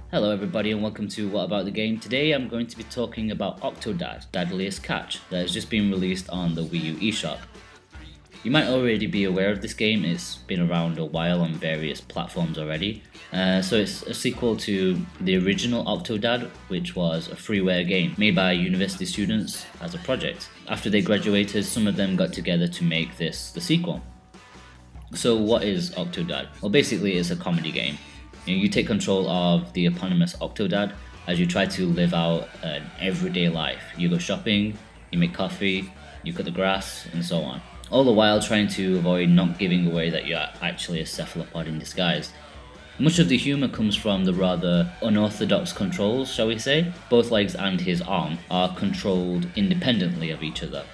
Hello everybody and welcome to What About the Game. Today I'm going to be talking about Octodad, Dadliest catch that has just been released on the Wii U eShop. You might already be aware of this game, it's been around a while on various platforms already. So it's a sequel to the original Octodad, which was a freeware game made by university students as a project. After they graduated, some of them got together to make this the sequel. So what is Octodad? Well, basically it's a comedy game. You take control of the eponymous Octodad as you try to live out an everyday life. You go shopping, you make coffee, you cut the grass, and so on. All the while trying to avoid not giving away that you're actually a cephalopod in disguise. Much of the humour comes from the rather unorthodox controls, shall we say. Both legs and his arm are controlled independently of each other.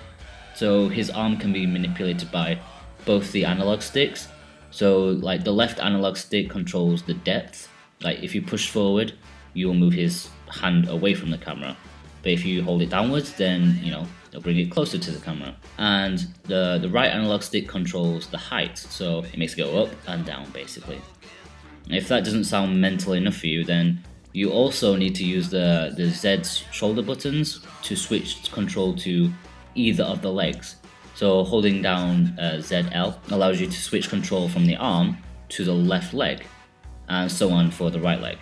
So his arm can be manipulated by both the analog sticks. So like the left analog stick controls the depth. Like if you push forward, you will move his hand away from the camera. But if you hold it downwards, then it'll bring it closer to the camera. And the right analog stick controls the height, so it makes it go up and down basically. If that doesn't sound mental enough for you, then you also need to use the Z shoulder buttons to switch control to either of the legs. So holding down ZL allows you to switch control from the arm to the left leg, and so on for the right leg.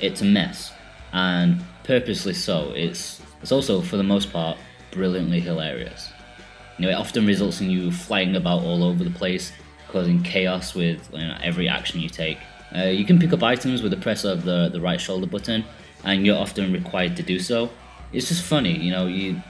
It's a mess, and purposely so. It's also, for the most part, brilliantly hilarious. It often results in you flying about all over the place, causing chaos with every action you take. You can pick up items with the press of the right shoulder button, and you're often required to do so. It's just funny, you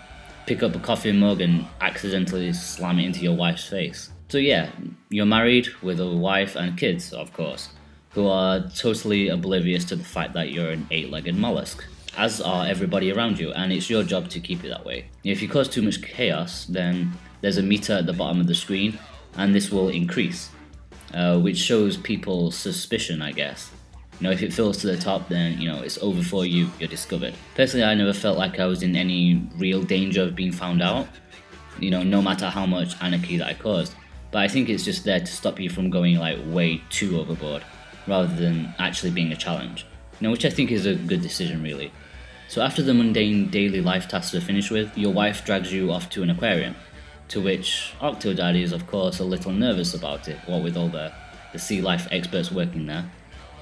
pick up a coffee mug and accidentally slam it into your wife's face. So yeah, you're married with a wife and kids, of course, who are totally oblivious to the fact that you're an 8-legged mollusk, as are everybody around you, and it's your job to keep it that way. If you cause too much chaos, then there's a meter at the bottom of the screen, and this will increase, which shows people's suspicion, I guess. If it fills to the top, then it's over for you, you're discovered. Personally, I never felt like I was in any real danger of being found out, no matter how much anarchy that I caused. But I think it's just there to stop you from going way too overboard, rather than actually being a challenge, which I think is a good decision really. So after the mundane daily life tasks are finished with, your wife drags you off to an aquarium, to which Octodad is of course a little nervous about it, what with all the sea life experts working there.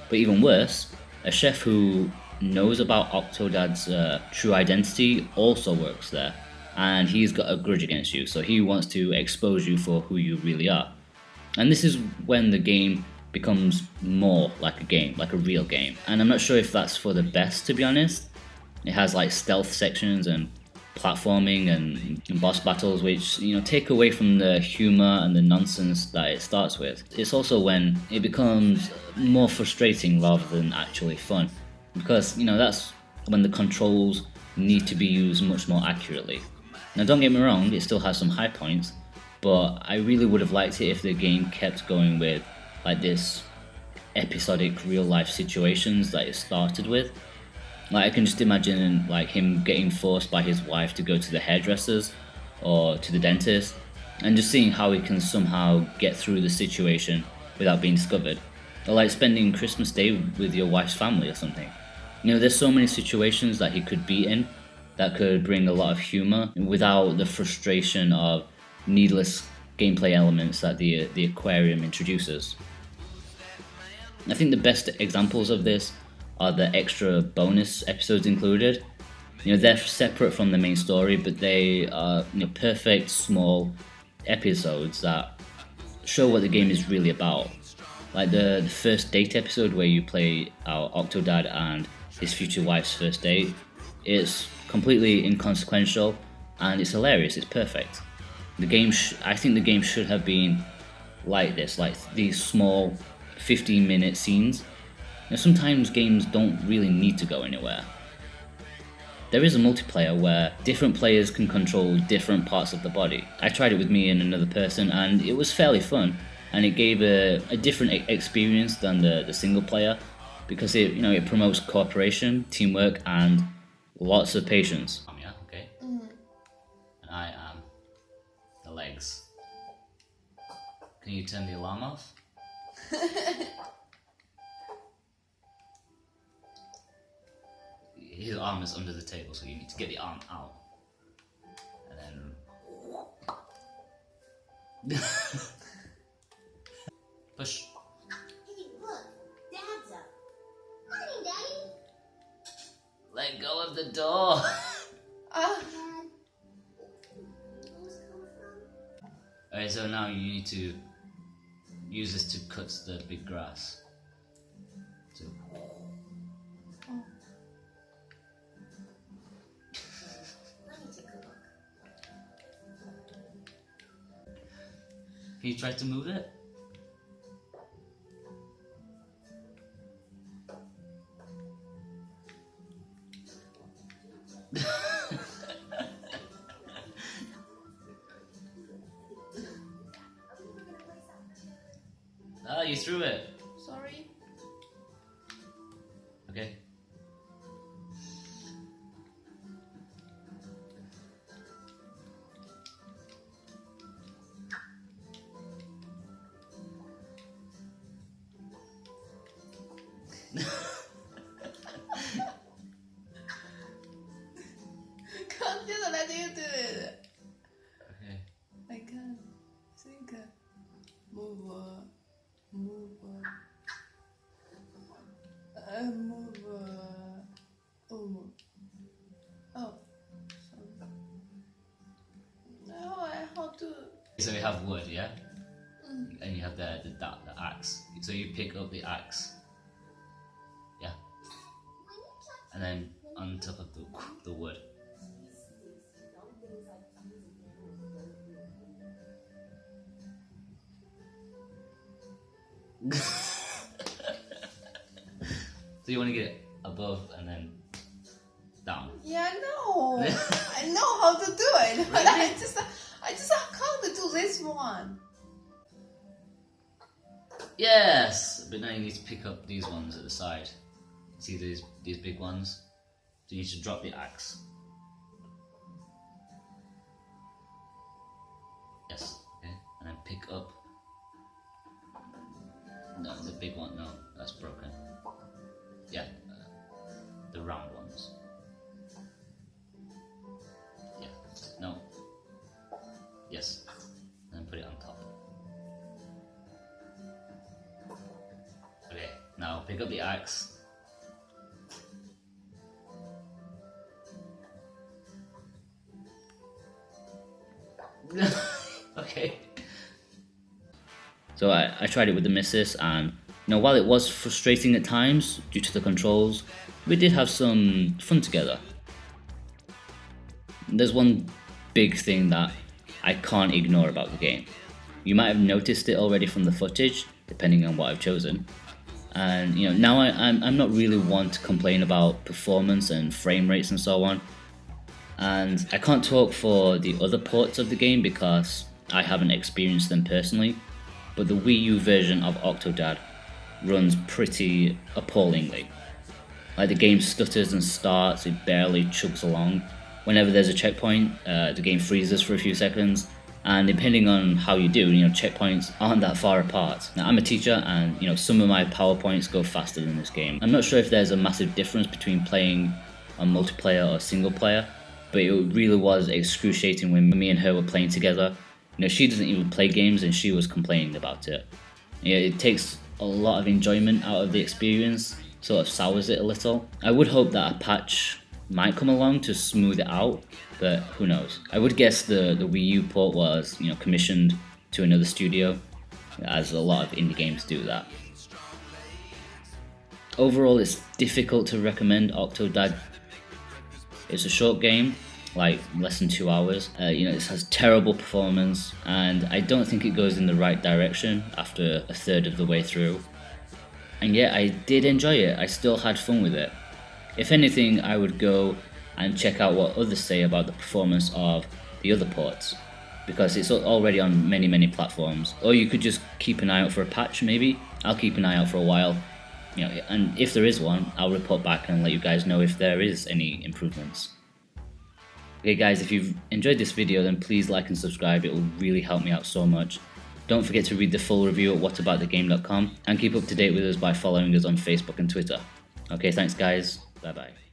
But even worse, a chef who knows about Octodad's true identity also works there, and he's got a grudge against you, so he wants to expose you for who you really are. And this is when the game becomes more like a game, like a real game. And I'm not sure if that's for the best, to be honest. It has stealth sections and platforming and boss battles, which take away from the humor and the nonsense that it starts with. It's also when it becomes more frustrating rather than actually fun, because that's when the controls need to be used much more accurately. Now don't get me wrong, it still has some high points, but I really would have liked it if the game kept going with this episodic real life situations that it started with. I can just imagine him getting forced by his wife to go to the hairdressers or to the dentist, and just seeing how he can somehow get through the situation without being discovered. Or spending Christmas Day with your wife's family or something. There's so many situations that he could be in that could bring a lot of humor without the frustration of needless gameplay elements that the aquarium introduces. I think the best examples of this are the extra bonus episodes included. They're separate from the main story, but they are perfect small episodes that show what the game is really about. The first date episode where you play our Octodad and his future wife's first date. It's completely inconsequential and it's hilarious, it's perfect. I think the game should have been like this, these small 15-minute scenes. Sometimes games don't really need to go anywhere. There is a multiplayer where different players can control different parts of the body. I tried it with me and another person and it was fairly fun, and it gave a different experience than the single player, because it promotes cooperation, teamwork, and lots of patience. Yeah, okay. And I am the legs. Can you turn the alarm off? his arm is under the table, so you need to get the arm out. And then push. Hey, look, Dad's up. Morning, Daddy. Let go of the door. Dad. Alright, so now you need to use this to cut the big grass. So. Let me take a look. Can you try to move it? Ah, you threw it. Sorry. Okay. Can't just let you do it. Okay. I can't think. Move. Move. Oh. Sorry. No, I have to. So you have wood, yeah? And you have the axe. So you pick up the axe. Yeah. And then on top of the wood. So you want to get it above and then down. Yeah, no. I know how to do it, but Really? I just can't do this one. Yes, but now you need to pick up these ones at the side. See these big ones? So you need to drop the axe. Yes, okay, and then pick up. No, the big one. No, that's broken. Yeah, the round ones. Yeah, no. Yes, and then put it on top. Okay, now pick up the axe. Okay. So I tried it with the missus, and while it was frustrating at times due to the controls, we did have some fun together. There's one big thing that I can't ignore about the game. You might have noticed it already from the footage, depending on what I've chosen. And now I'm not really one to complain about performance and frame rates and so on. And I can't talk for the other ports of the game because I haven't experienced them personally, but the Wii U version of Octodad runs pretty appallingly. Like, the game stutters and starts, it barely chugs along. Whenever there's a checkpoint, the game freezes for a few seconds, and depending on how you do, checkpoints aren't that far apart. Now, I'm a teacher, and some of my PowerPoints go faster than this game. I'm not sure if there's a massive difference between playing on multiplayer or single player, but it really was excruciating when me and her were playing together. She doesn't even play games and she was complaining about it. It takes a lot of enjoyment out of the experience, sort of sours it a little. I would hope that a patch might come along to smooth it out, but who knows. I would guess the Wii U port was commissioned to another studio, as a lot of indie games do that. Overall, it's difficult to recommend Octodad. It's a short game, like less than 2 hours. It has terrible performance, and I don't think it goes in the right direction after a third of the way through. And yet I did enjoy it. I still had fun with it. If anything, I would go and check out what others say about the performance of the other ports, because it's already on many platforms. Or you could just keep an eye out for a patch, maybe. I'll keep an eye out for a while. And if there is one, I'll report back and let you guys know if there is any improvements. Okay guys, if you've enjoyed this video, then please like and subscribe. It will really help me out so much. Don't forget to read the full review at whataboutthegame.com, and keep up to date with us by following us on Facebook and Twitter. Okay, thanks guys. Bye bye.